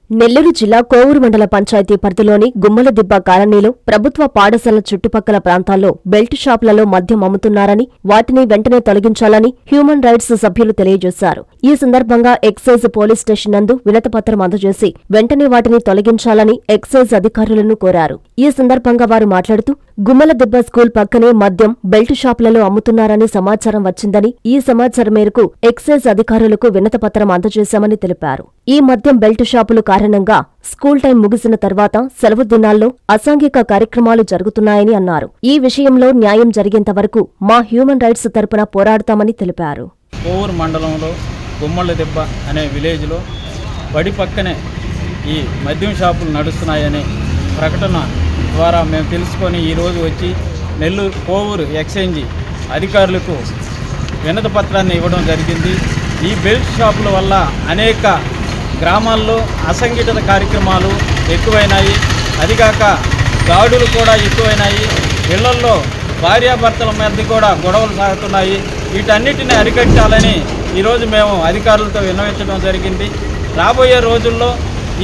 నెల్లూరు జిల్లా కోవూరు మండల పంచాయతీ పరిధిలోని గుమ్మలదిబ్బ కాలనీలో ప్రభుత్వ పాఠశాల చుట్టుపక్కల ప్రాంతాల్లో బెల్ట్ షాపులలో మద్యం అమ్ముతున్నారని, వాటిని వెంటనే తొలగించాలని హ్యూమన్ రైట్స్ సభ్యులు తెలియజేశారు. ఈ సందర్భంగా ఎక్సైజ్ పోలీస్ స్టేషన్ నందు వినతిపత్రం అందజేసి వెంటనే వాటిని తొలగించాలని ఎక్సైజ్ అధికారులను కోరారు. ఈ సందర్భంగా వారు మాట్లాడుతూ, గుమ్మలదిబ్బ స్కూల్ పక్కనే మద్యం బెల్ట్ షాపులలో అమ్ముతున్నారని సమాచారం వచ్చిందని, ఈ సమాచారం మేరకు ఎక్సైజ్ అధికారులకు వినతిపత్రం అందజేశామని తెలిపారు. ఈ మద్యం బెల్ట్ షాపులు కారణంగా స్కూల్ టైం ముగిసిన తర్వాత సెలవు దినాల్లో అసాంఘిక కార్యక్రమాలు జరుగుతున్నాయని అన్నారు. ఈ విషయంలో న్యాయం జరిగేంత వరకు మా హ్యూమన్ రైట్స్ తరపున పోరాడతామని తెలిపారు. కోవూరు మండలంలో గుమ్మలదిబ్బ అనే విలేజ్లో బడి పక్కనే ఈ మద్యం షాపులు నడుస్తున్నాయనే ప్రకటన ద్వారా మేము తెలుసుకొని ఈరోజు వచ్చి నెల్లూరు కోవూరు ఎక్స్చేంజ్ అధికారులకు వినతి పత్రాన్ని ఇవ్వడం జరిగింది. ఈ బెల్ట్ షాపుల వల్ల అనేక గ్రామాల్లో అసంఘటిత కార్యక్రమాలు ఎక్కువైనాయి. అదిగాక దాడులు కూడా ఎక్కువైనాయి. ఇళ్లల్లో భార్యాభర్తల మధ్య కూడా గొడవలు సాగుతున్నాయి. వీటన్నిటిని అరికట్టాలని ఈరోజు మేము అధికారులతో విన్నవించడం జరిగింది. రాబోయే రోజుల్లో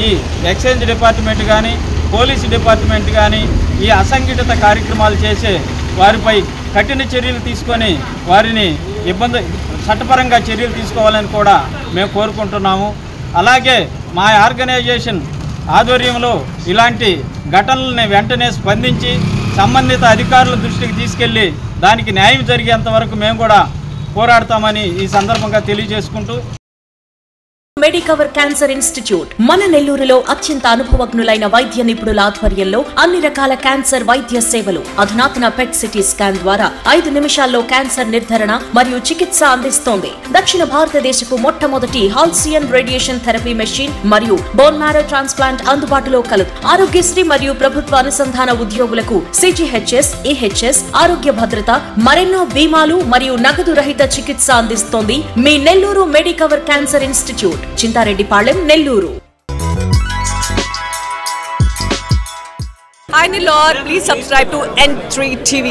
ఈ ఎక్సైజ్ డిపార్ట్మెంట్ కానీ, పోలీసు డిపార్ట్మెంట్ కానీ ఈ అసంఘటిత కార్యక్రమాలు చేసే వారిపై కఠిన చర్యలు తీసుకొని వారిని చట్టపరంగా చర్యలు తీసుకోవాలని కూడా మేము కోరుకుంటున్నాము. అలాగే మా ఆర్గనైజేషన్ ఆధ్వర్యంలో ఇలాంటి ఘటనలని వెంటనే స్పందించి సంబంధిత అధికారుల దృష్టికి తీసుకెళ్లి దానికి న్యాయం జరిగేంత వరకు మేము కూడా పోరాడతామని ఈ సందర్భంగా తెలియజేసుకుంటూ, మెడికవర్ క్యాన్సర్ ఇన్స్టిట్యూట్ మన నెల్లూరులో అత్యంత అనుభవజ్ఞులైన వైద్య నిపుణుల ఆధ్వర్యంలో అన్ని రకాల క్యాన్సర్ వైద్య సేవలు, అధునాతన పెట్ సిటీ స్కాన్ ద్వారా 5 నిమిషాల్లో క్యాన్సర్ నిర్ధారణ మరియు చికిత్స అందిస్తోంది. దక్షిణ భారతదేశపు మొట్టమొదటి హాల్సియన్ రేడియేషన్ థెరపీ మెషిన్ మరియు బోన్ మ్యారో ట్రాన్స్ప్లాంట్ అందుబాటులో కలదు. ఆరోగ్యశ్రీ మరియు ప్రభుత్వ అనుసంధాన ఉద్యోగులకు CGHS, EHS, ఆరోగ్య భద్రత, మరెన్నో బీమాలు మరియు నగదు రహిత చికిత్స అందిస్తోంది మీ Nellore Medicover cancer institute, Chintareddypalem, Nellore. Hi Nellore, please subscribe to N3 TV.